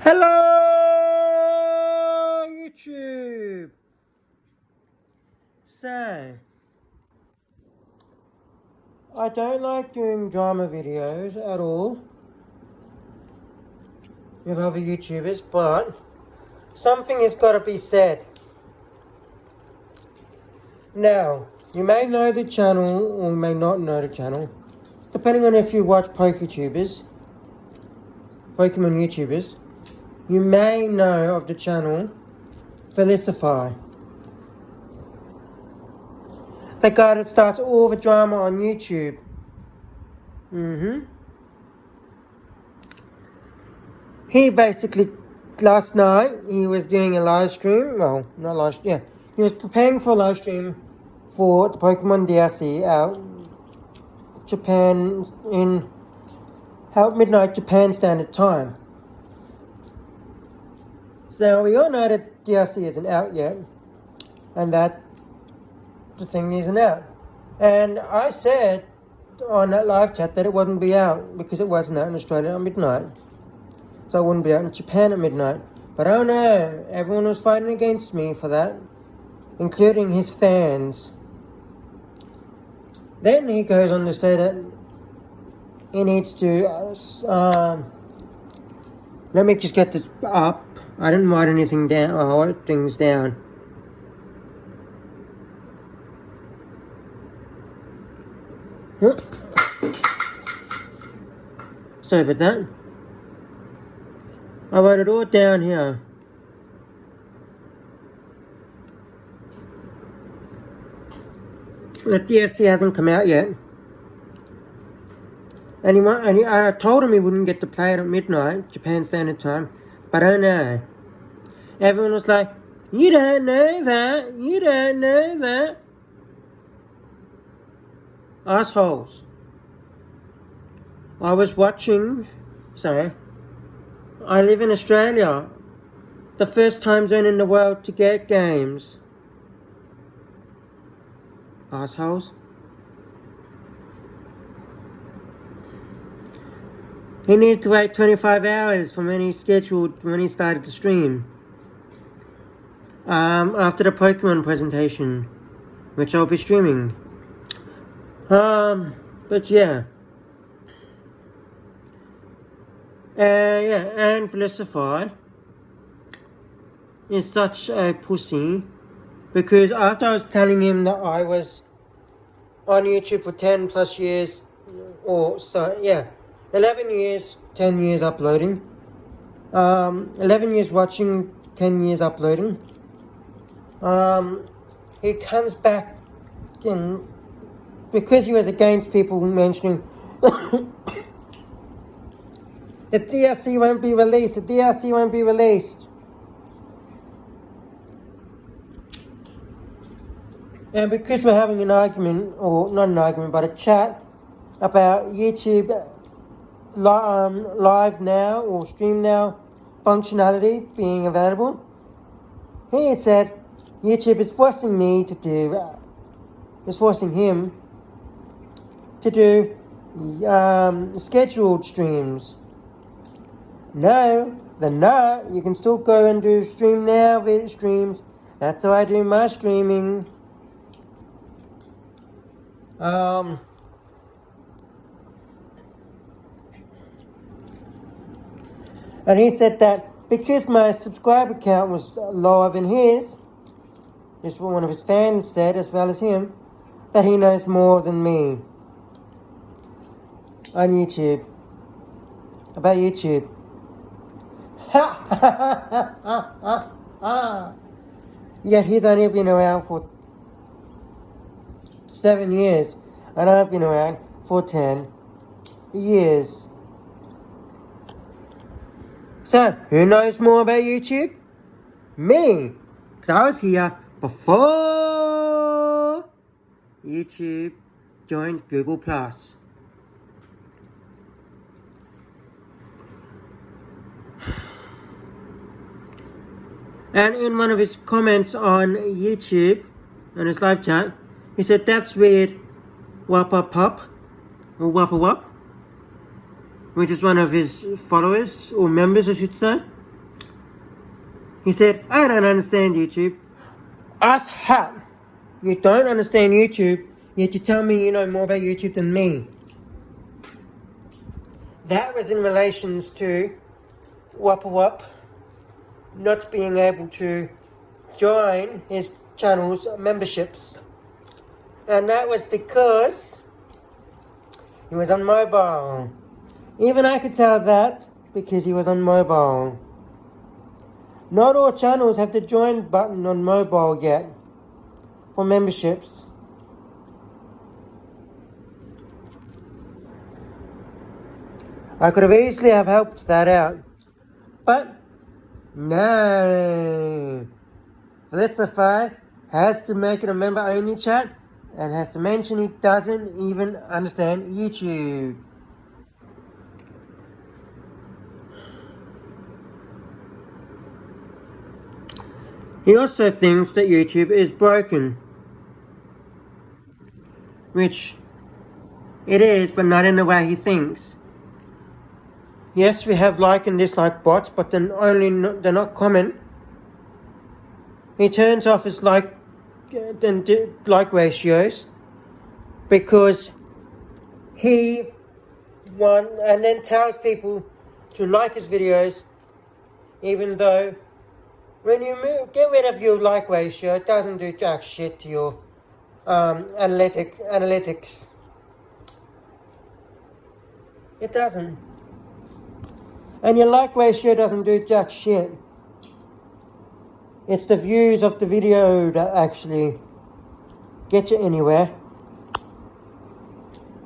Hello, YouTube. So, I don't like doing drama videos at all with other YouTubers, but something has got to be said. Now, you may know the channel or you may not know the channel, depending on if you watch Pokemon YouTubers. You may know of the channel Verlisify. The guy that starts all the drama on YouTube. He basically, last night, he was doing a live stream. Well, not live stream, yeah. He was preparing for a live stream for the Pokemon DLC out Japan out midnight Japan Standard Time. So we all know that DLC isn't out yet, and that the thing isn't out. And I said on that live chat that it wouldn't be out because it wasn't out in Australia at midnight. So it wouldn't be out in Japan at midnight. But oh no, everyone was fighting against me for that, including his fans. Then he goes on to say that he needs to, let me just get this up. I didn't write anything down, I wrote things down. Sorry about that. I wrote it all down here. The DLC hasn't come out yet. And I told him he wouldn't get to play it at midnight, Japan Standard Time. But I don't know. Everyone was like, you don't know that. You don't know that. Assholes. I live in Australia. The first time zone in the world to get games. Assholes. He needed to wait 25 hours from when he started to stream. After the Pokemon presentation, which I'll be streaming. But yeah. And Verlisify is such a pussy because after I was telling him that I was on YouTube for 10 plus years, 11 years, 10 years uploading, 11 years watching, 10 years uploading, he comes back in because he was against people mentioning the DLC won't be released. The DLC won't be released. And because we're having an argument, or not an argument, but a chat about YouTube live now or stream now functionality being available, he said YouTube is forcing him to do scheduled streams. No, they're not. You can still go and do stream now streams. That's how I do my streaming. And he said that because my subscriber count was lower than his, this is what one of his fans said as well as him, that he knows more than me on YouTube. About YouTube. Yet he's only been around for 7 years, and I've been around for 10 years. So, who knows more about YouTube? Me! Because I was here before YouTube joined Google+. And in one of his comments on YouTube, on his live chat, he said, that's weird, Wappa Pop, or Wappa Wap, which is one of his followers, or members I should say. He said, I don't understand YouTube. Us how? You don't understand YouTube, yet you tell me you know more about YouTube than me. That was in relations to Wappa Wap not being able to join his channel's memberships. And that was because he was on mobile. Even I could tell that because he was on mobile. Not all channels have the join button on mobile yet for memberships. I could have easily have helped that out. But no. Verlisify has to make it a member-only chat and has to mention he doesn't even understand YouTube. He also thinks that YouTube is broken. Which it is, but not in the way he thinks. Yes, we have like and dislike bots, but they're not common. He turns off his like ratios because he and then tells people to like his videos, even though when you get rid of your like ratio, it doesn't do jack shit to your analytics. It doesn't. And your like ratio doesn't do jack shit. It's the views of the video that actually get you anywhere.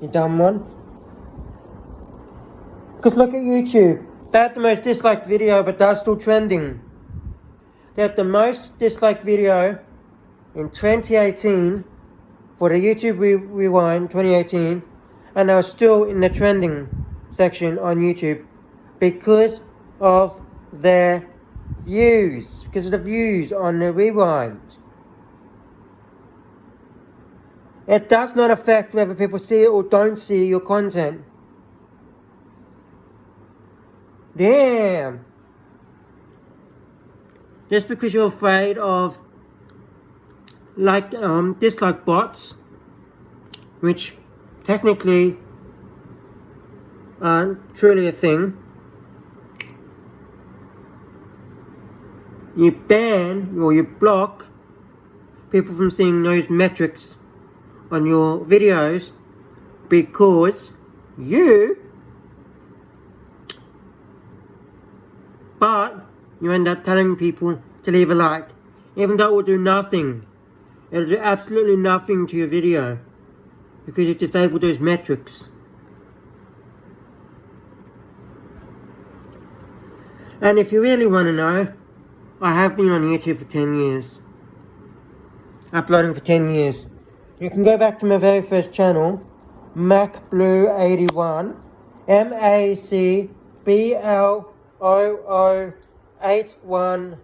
You dumb one. Because look at YouTube. They had the most disliked video, but they're still trending. They had the most disliked video in 2018 for the YouTube Rewind 2018, and they were still in the trending section on YouTube because of their views, because of the views on the Rewind. It does not affect whether people see it or don't see your content. Damn. Just because you're afraid of dislike bots, which technically aren't truly a thing, you ban or you block people from seeing those metrics on your videos because but you end up telling people to leave a like, even though it will do nothing. It'll do absolutely nothing to your video because you've disabled those metrics. And if you really want to know, I have been on YouTube for 10 years. Uploading for 10 years. You can go back to my very first channel, MacBlue81, MacBloo81,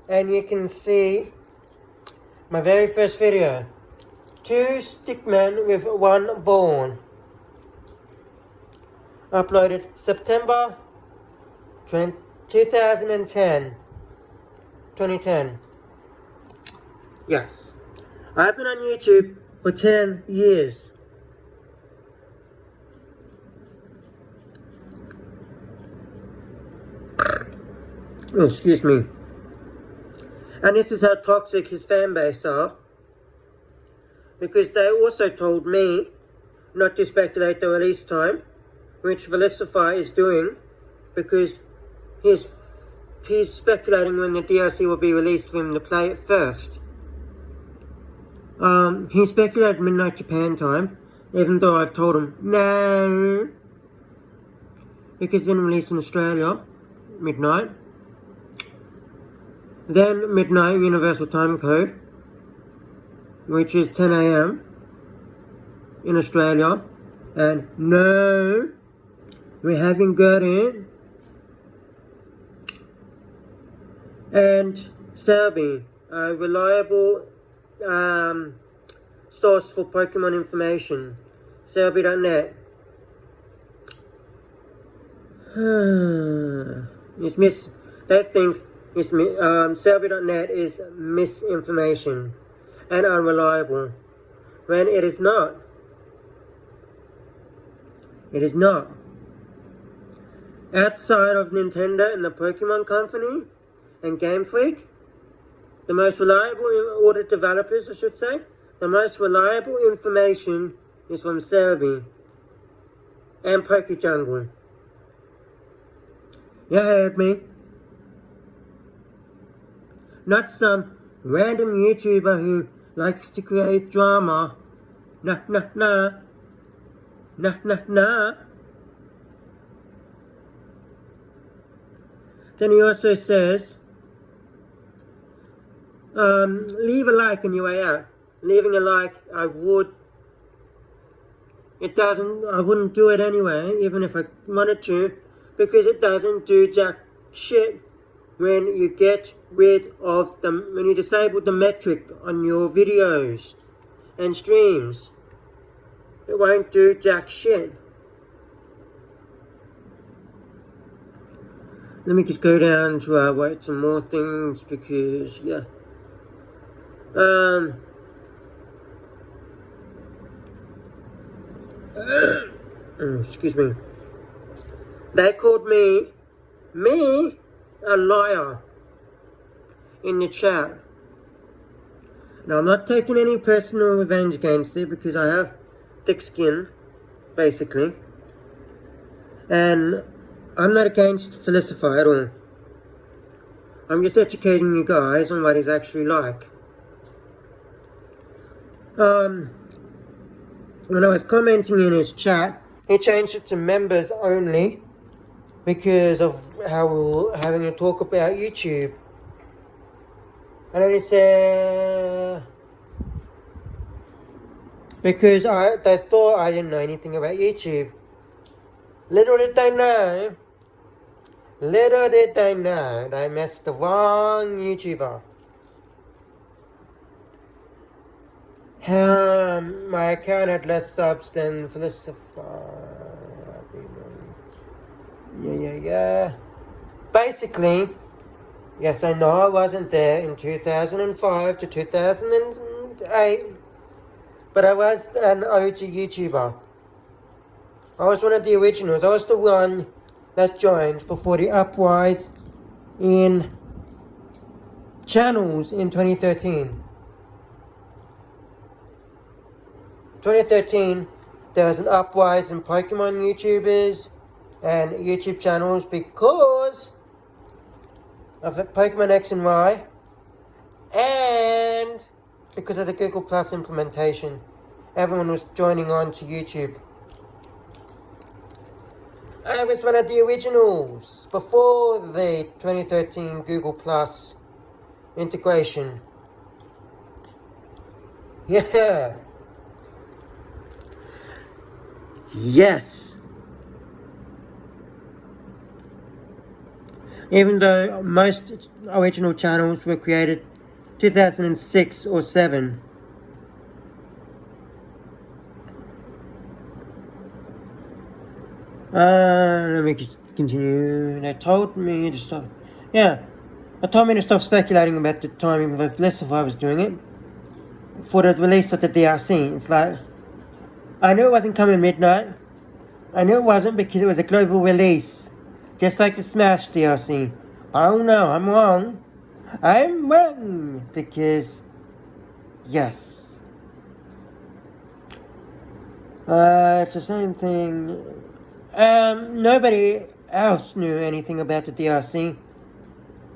and you can see my very first video, 2 stickmen with 1 ball. Uploaded September 2010. Yes. I've been on YouTube for 10 years. Oh, excuse me. And this is how toxic his fan base are. Because they also told me not to speculate the release time, which Verlisify is doing, because he's speculating when the DLC will be released for him to play it first. He speculated midnight Japan time, even though I've told him no, because it didn't release in Australia midnight. Then midnight universal time code, which is 10 AM in Australia, and no, we haven't got it. And Selby, a reliable source for Pokemon information, Selby.net. they think server.net is misinformation and unreliable, when it is not. It is not. Outside of Nintendo and the Pokemon Company and Game Freak, the most reliable audit developers, I should say, the most reliable information is from Cerebi and PokeJungle. You heard me. Not some random YouTuber who likes to create drama. Nah. Then he also says, leave a like on your way out. Leaving a like, I wouldn't do it anyway, even if I wanted to, because it doesn't do jack shit when you get rid of when you disable the metric on your videos and streams. It won't do jack shit. Let me just go down to write some more things, because yeah. Excuse me. They called me a liar in the chat. Now, I'm not taking any personal revenge against it, because I have thick skin, basically. And I'm not against Verlisify at all. I'm just educating you guys on what it's actually like. When I was commenting in his chat, he changed it to members only because of how we were having a talk about YouTube. And then he said, because they thought I didn't know anything about YouTube. Little did they know, they messed with the wrong YouTuber. My account had less subs than Verlisify. Yeah. Basically, yes, I know I wasn't there in 2005 to 2008, but I was an OG YouTuber. I was one of the originals. I was the one that joined before the uprise in channels in 2013. 2013, there was an uprise in Pokemon YouTubers and YouTube channels because of Pokemon X and Y, and because of the Google Plus implementation. Everyone was joining on to YouTube. I was one of the originals before the 2013 Google Plus integration. Yeah. Yes. Even though most original channels were created 2006 or 7. Let me just continue. They told me to stop. Yeah. They told me to stop speculating about the timing of Verlisify I was doing it for the release of the DRC. It's like, I knew it wasn't coming midnight. I knew it wasn't because it was a global release. Just like the Smash DRC. Oh no, I'm wrong. I'm wrong. Because, yes. It's the same thing. Nobody else knew anything about the DRC.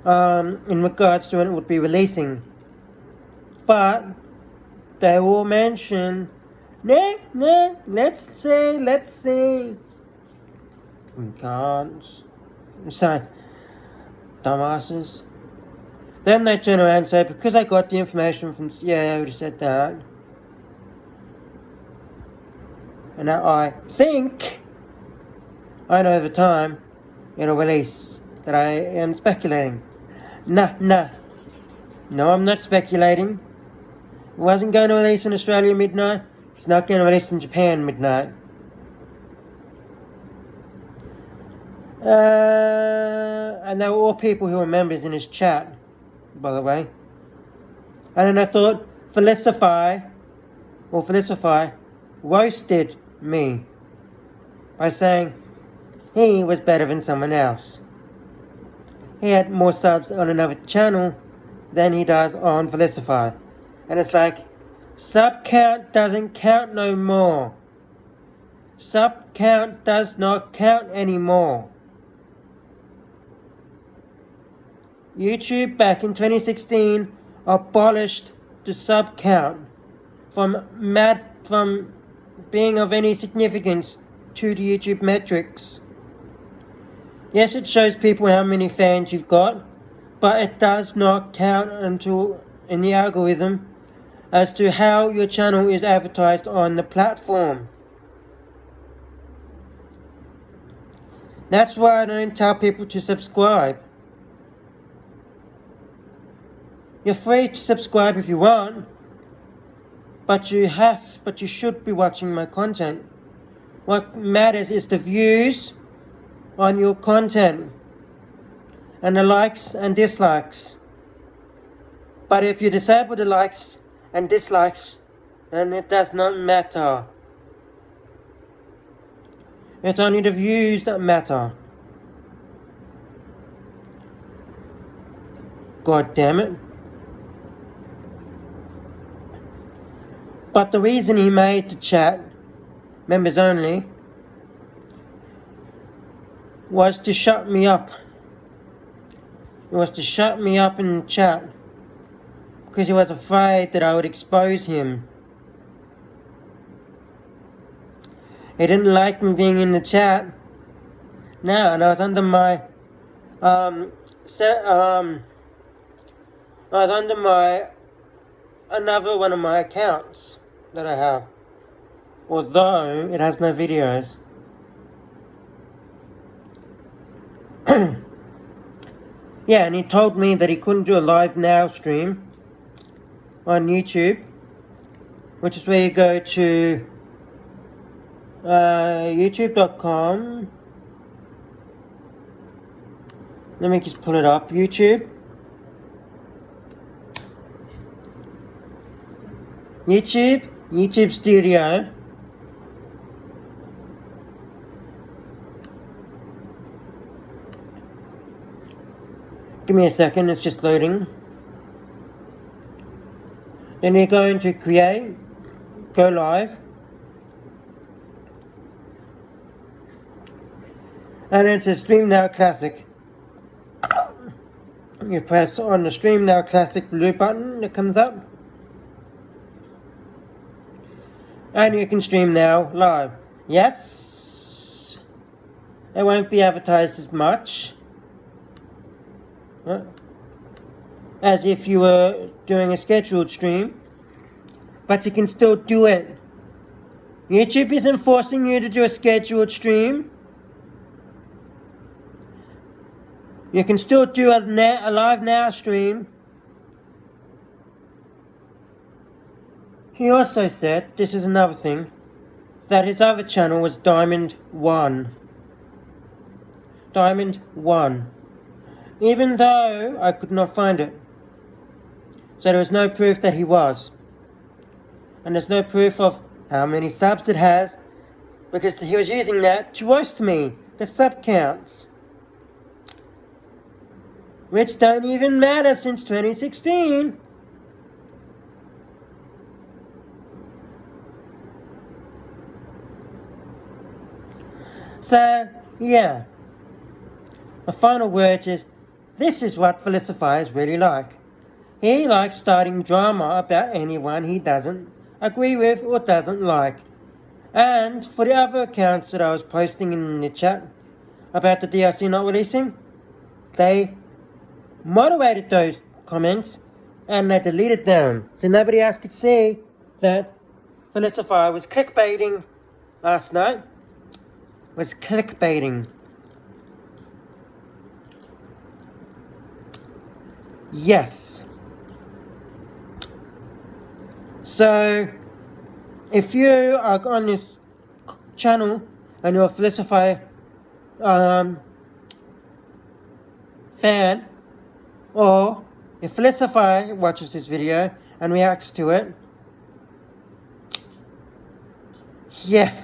In regards to when it would be releasing. But, they all mentioned, let's see. We can't. So, dumbasses. Then they turn around and say, because I got the information from, yeah, I already said that. And now I think, I know over time, it'll release, that I am speculating. Nah. No, I'm not speculating. It wasn't going to release in Australia midnight. It's not going to release in Japan midnight. and they were all people who were members in his chat, by the way. And then I thought Verlisify roasted me by saying he was better than someone else. He had more subs on another channel than he does on Verlisify. And it's like, sub count doesn't count no more. Sub count does not count anymore. YouTube back in 2016 abolished the sub count from being of any significance to the YouTube metrics. Yes, it shows people how many fans you've got, but it does not count until in the algorithm as to how your channel is advertised on the platform. That's why I don't tell people to subscribe. You're free to subscribe if you want, but you should be watching my content. What matters is the views on your content and the likes and dislikes. But if you disable the likes and dislikes, then it does not matter. It's only the views that matter. God damn it. But the reason he made the chat members only was to shut me up. It was to shut me up in the chat because he was afraid that I would expose him. He didn't like me being in the chat. No, and I was under my another one of my accounts that I have, although it has no videos. Yeah, and he told me that he couldn't do a live now stream on YouTube, which is where you go to youtube.com. Let me just pull it up. YouTube Studio. Give me a second, it's just loading. Then you're going to create, go live. And it says Stream Now Classic. You press on the Stream Now Classic blue button that comes up. And you can stream now live. Yes, it won't be advertised as much as if you were doing a scheduled stream, but you can still do it. YouTube isn't forcing you to do a scheduled stream. You can still do a live now stream. He also said, this is another thing, that his other channel was Diamond 1. Diamond 1. Even though I could not find it. So there was no proof that he was. And there's no proof of how many subs it has, because he was using that to roast me, the sub counts. Which don't even matter since 2016. So, yeah. My final words is, this is what Verlisify is really like. He likes starting drama about anyone he doesn't agree with or doesn't like. And for the other accounts that I was posting in the chat about the DLC not releasing, they moderated those comments and they deleted them. So nobody else could see that Verlisify was clickbaiting last night. Was clickbaiting. Yes. So, if you are on this channel and you're a Verlisify fan, or if Verlisify watches this video and reacts to it, yeah.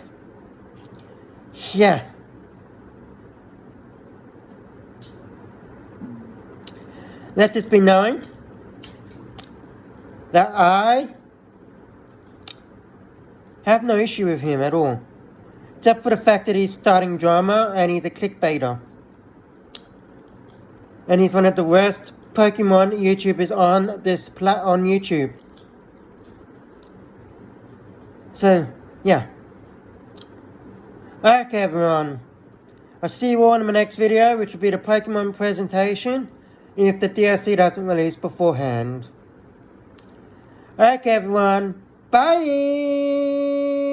Let this be known that I have no issue with him at all, except for the fact that he's starting drama and he's a clickbaiter. And he's one of the worst Pokemon YouTubers on on YouTube. So, yeah. Okay, everyone. I'll see you all in my next video, which will be the Pokemon presentation, if the DLC doesn't release beforehand. Okay, everyone. Bye!